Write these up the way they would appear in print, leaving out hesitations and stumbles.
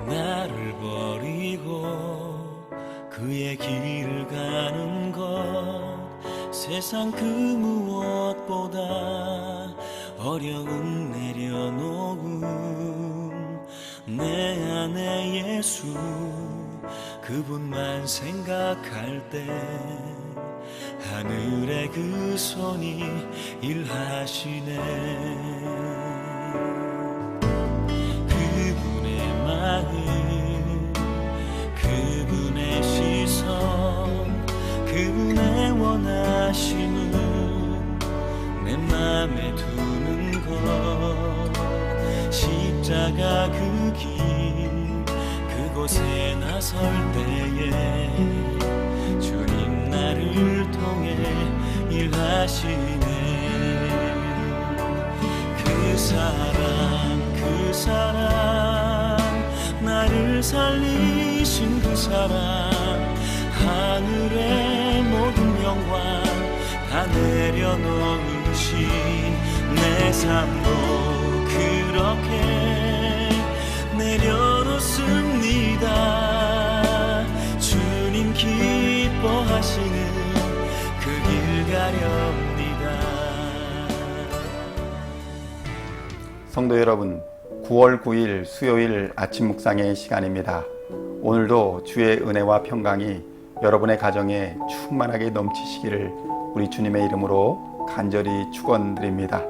나를 버리고 그의 길을 가는 것 세상 그 무엇보다 어려움 내려놓음 내 안에 예수 그분만 생각할 때 하늘의 그 손이 일하시네. 그분의 마음 그분의 시선 그분의 원하심은 내 맘에 두는 것 십자가 그 길 그곳에 나설 때에 주님 나를 통해 일하시네. 그 사랑 나를 살리신 그 사랑 하늘의 모든 영광 다 내려놓으신 내 삶도 그렇게 내려놓습니다. 주님 기뻐하시는 그 길 가렵니다. 성도 여러분, 9월 9일 수요일 아침 묵상의 시간입니다. 오늘도 주의 은혜와 평강이 여러분의 가정에 충만하게 넘치시기를 우리 주님의 이름으로 간절히 축원드립니다.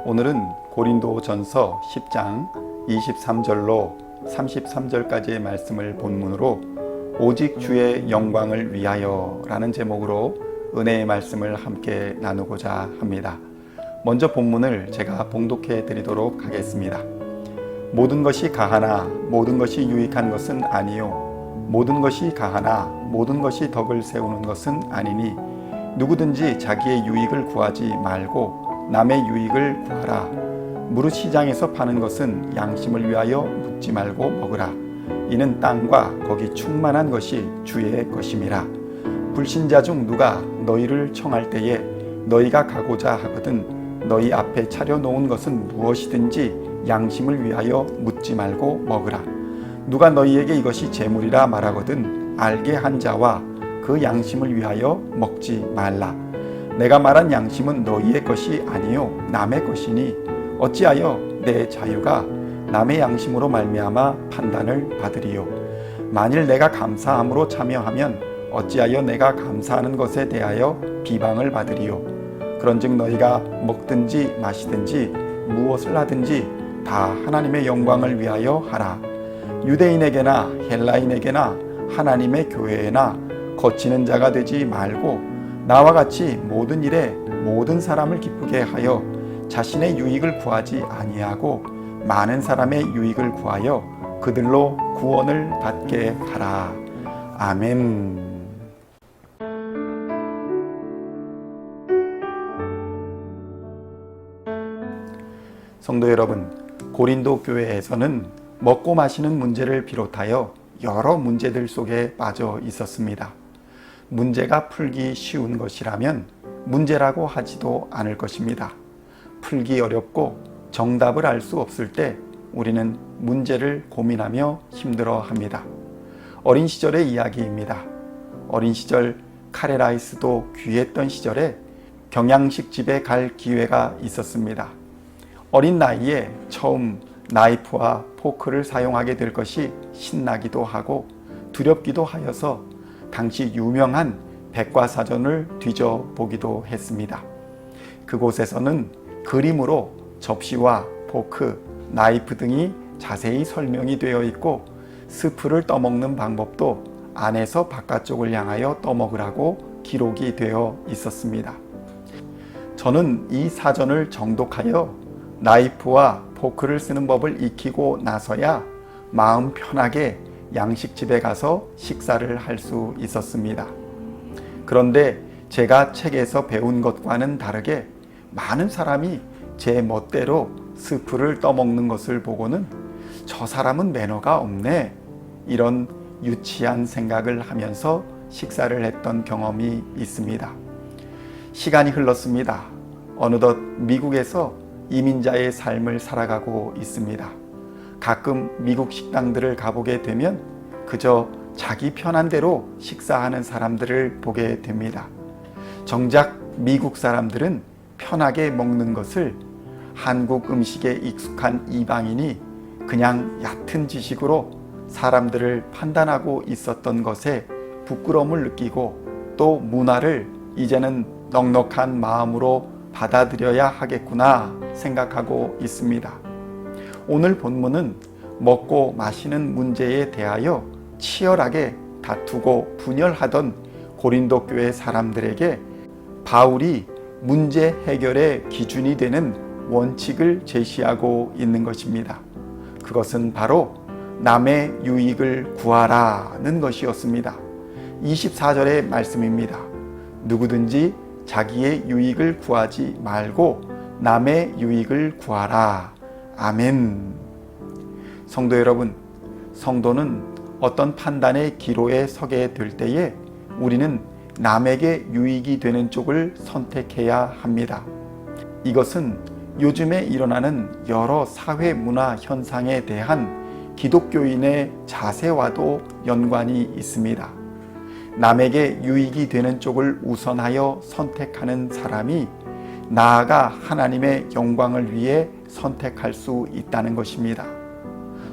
오늘은 고린도전서 10장 23절로 33절까지의 말씀을 본문으로 오직 주의 영광을 위하여 라는 제목으로 은혜의 말씀을 함께 나누고자 합니다. 먼저 본문을 제가 봉독해 드리도록 하겠습니다. 모든 것이 가하나 모든 것이 유익한 것은 아니요 모든 것이 가하나 모든 것이 덕을 세우는 것은 아니니 누구든지 자기의 유익을 구하지 말고 남의 유익을 구하라. 무릇 시장에서 파는 것은 양심을 위하여 묻지 말고 먹으라. 이는 땅과 거기 충만한 것이 주의 것임이라. 불신자 중 누가 너희를 청할 때에 너희가 가고자 하거든 너희 앞에 차려놓은 것은 무엇이든지 양심을 위하여 묻지 말고 먹으라. 누가 너희에게 이것이 재물이라 말하거든 알게 한 자와 그 양심을 위하여 먹지 말라. 내가 말한 양심은 너희의 것이 아니요 남의 것이니 어찌하여 내 자유가 남의 양심으로 말미암아 판단을 받으리요. 만일 내가 감사함으로 참여하면 어찌하여 내가 감사하는 것에 대하여 비방을 받으리요. 그런즉 너희가 먹든지 마시든지 무엇을 하든지 다 하나님의 영광을 위하여 하라. 유대인에게나 헬라인에게나 하나님의 교회에나 거치는 자가 되지 말고 나와 같이 모든 일에 모든 사람을 기쁘게 하여 자신의 유익을 구하지 아니하고 많은 사람의 유익을 구하여 그들로 구원을 받게 하라. 아멘. 성도 여러분, 고린도 교회에서는 먹고 마시는 문제를 비롯하여 여러 문제들 속에 빠져 있었습니다. 문제가 풀기 쉬운 것이라면 문제라고 하지도 않을 것입니다. 풀기 어렵고 정답을 알 수 없을 때 우리는 문제를 고민하며 힘들어합니다. 어린 시절의 이야기입니다. 어린 시절 카레라이스도 귀했던 시절에 경양식집에 갈 기회가 있었습니다. 어린 나이에 처음 나이프와 포크를 사용하게 될 것이 신나기도 하고 두렵기도 하여서 당시 유명한 백과사전을 뒤져보기도 했습니다. 그곳에서는 그림으로 접시와 포크, 나이프 등이 자세히 설명이 되어 있고 스프를 떠먹는 방법도 안에서 바깥쪽을 향하여 떠먹으라고 기록이 되어 있었습니다. 저는 이 사전을 정독하여 나이프와 포크를 쓰는 법을 익히고 나서야 마음 편하게 양식집에 가서 식사를 할 수 있었습니다. 그런데 제가 책에서 배운 것과는 다르게 많은 사람이 제 멋대로 스프를 떠먹는 것을 보고는 저 사람은 매너가 없네, 이런 유치한 생각을 하면서 식사를 했던 경험이 있습니다. 시간이 흘렀습니다. 어느덧 미국에서 이민자의 삶을 살아가고 있습니다. 가끔 미국 식당들을 가보게 되면 그저 자기 편한 대로 식사하는 사람들을 보게 됩니다. 정작 미국 사람들은 편하게 먹는 것을 한국 음식에 익숙한 이방인이 그냥 얕은 지식으로 사람들을 판단하고 있었던 것에 부끄러움을 느끼고 또 문화를 이제는 넉넉한 마음으로 받아들여야 하겠구나 생각하고 있습니다. 오늘 본문은 먹고 마시는 문제에 대하여 치열하게 다투고 분열하던 고린도 교회 사람들에게 바울이 문제 해결의 기준이 되는 원칙을 제시하고 있는 것입니다. 그것은 바로 남의 유익을 구하라는 것이었습니다. 24절의 말씀입니다. 누구든지 자기의 유익을 구하지 말고 남의 유익을 구하라. 아멘. 성도 여러분, 성도는 어떤 판단의 기로에 서게 될 때에 우리는 남에게 유익이 되는 쪽을 선택해야 합니다. 이것은 요즘에 일어나는 여러 사회 문화 현상에 대한 기독교인의 자세와도 연관이 있습니다. 남에게 유익이 되는 쪽을 우선하여 선택하는 사람이 나아가 하나님의 영광을 위해 선택할 수 있다는 것입니다.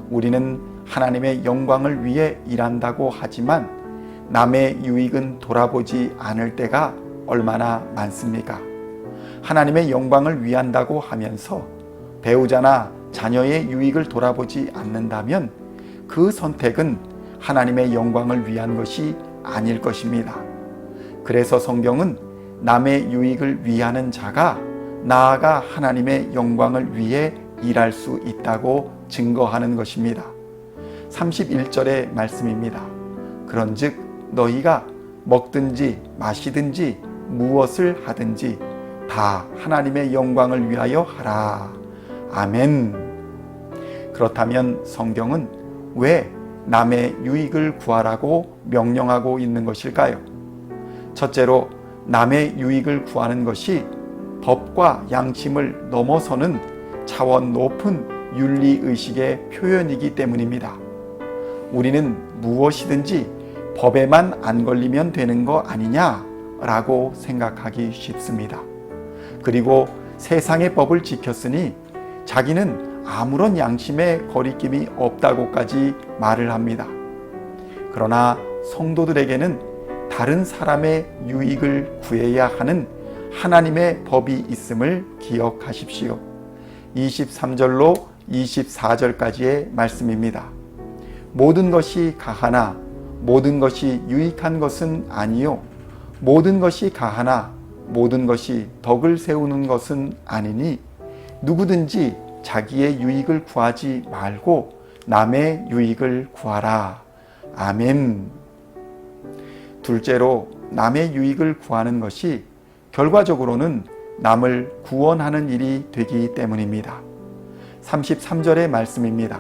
우리는 하나님의 영광을 위해 일한다고 하지만 남의 유익은 돌아보지 않을 때가 얼마나 많습니까? 하나님의 영광을 위한다고 하면서 배우자나 자녀의 유익을 돌아보지 않는다면 그 선택은 하나님의 영광을 위한 것이 아닐 것입니다. 그래서 성경은 남의 유익을 위하는 자가 나아가 하나님의 영광을 위해 일할 수 있다고 증거하는 것입니다. 31절의 말씀입니다. 그런즉 너희가 먹든지 마시든지 무엇을 하든지 다 하나님의 영광을 위하여 하라. 아멘. 그렇다면 성경은 왜 남의 유익을 구하라고 명령하고 있는 것일까요? 첫째로 남의 유익을 구하는 것이 법과 양심을 넘어서는 차원 높은 윤리의식의 표현이기 때문입니다. 우리는 무엇이든지 법에만 안 걸리면 되는 거 아니냐라고 생각하기 쉽습니다. 그리고 세상의 법을 지켰으니 자기는 아무런 양심에 거리낌이 없다고까지 말을 합니다. 그러나 성도들에게는 다른 사람의 유익을 구해야 하는 하나님의 법이 있음을 기억하십시오. 23절로 24절까지의 말씀입니다. 모든 것이 가하나 모든 것이 유익한 것은 아니요 모든 것이 가하나 모든 것이 덕을 세우는 것은 아니니 누구든지 자기의 유익을 구하지 말고 남의 유익을 구하라. 아멘. 둘째로 남의 유익을 구하는 것이 결과적으로는 남을 구원하는 일이 되기 때문입니다. 33절의 말씀입니다.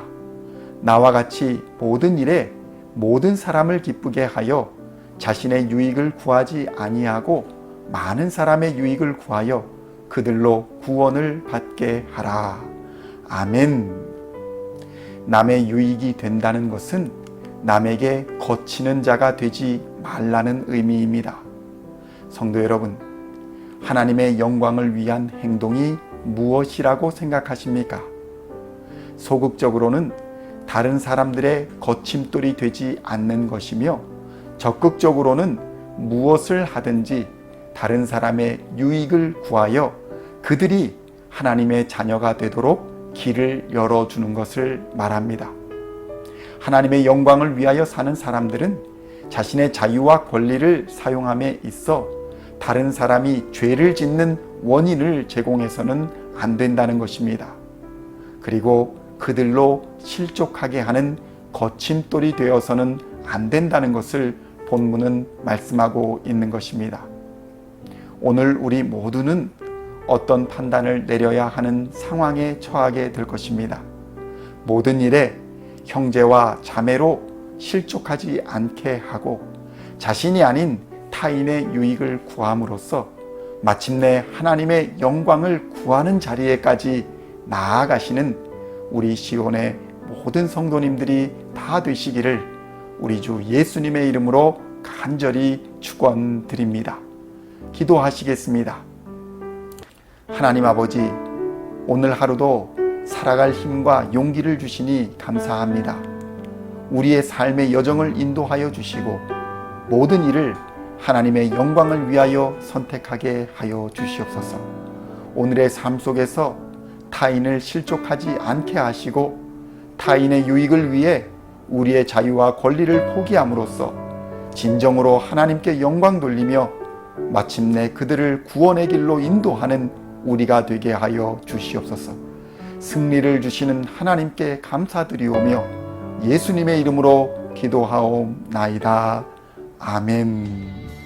나와 같이 모든 일에 모든 사람을 기쁘게 하여 자신의 유익을 구하지 아니하고 많은 사람의 유익을 구하여 그들로 구원을 받게 하라. 아멘. 남의 유익이 된다는 것은 남에게 거치는 자가 되지 말라는 의미입니다. 성도 여러분, 하나님의 영광을 위한 행동이 무엇이라고 생각하십니까? 소극적으로는 다른 사람들의 거침돌이 되지 않는 것이며 적극적으로는 무엇을 하든지 다른 사람의 유익을 구하여 그들이 하나님의 자녀가 되도록 길을 열어주는 것을 말합니다. 하나님의 영광을 위하여 사는 사람들은 자신의 자유와 권리를 사용함에 있어 다른 사람이 죄를 짓는 원인을 제공해서는 안 된다는 것입니다. 그리고 그들로 실족하게 하는 거침돌이 되어서는 안 된다는 것을 본문은 말씀하고 있는 것입니다. 오늘 우리 모두는 어떤 판단을 내려야 하는 상황에 처하게 될 것입니다. 모든 일에 형제와 자매로 실족하지 않게 하고 자신이 아닌 타인의 유익을 구함으로써 마침내 하나님의 영광을 구하는 자리에까지 나아가시는 우리 시온의 모든 성도님들이 다 되시기를 우리 주 예수님의 이름으로 간절히 축원드립니다. 기도하시겠습니다. 하나님 아버지, 오늘 하루도 살아갈 힘과 용기를 주시니 감사합니다. 우리의 삶의 여정을 인도하여 주시고 모든 일을 하나님의 영광을 위하여 선택하게 하여 주시옵소서. 오늘의 삶 속에서 타인을 실족하지 않게 하시고 타인의 유익을 위해 우리의 자유와 권리를 포기함으로써 진정으로 하나님께 영광 돌리며 마침내 그들을 구원의 길로 인도하는 우리가 되게 하여 주시옵소서. 승리를 주시는 하나님께 감사드리오며 예수님의 이름으로 기도하옵나이다. 아멘.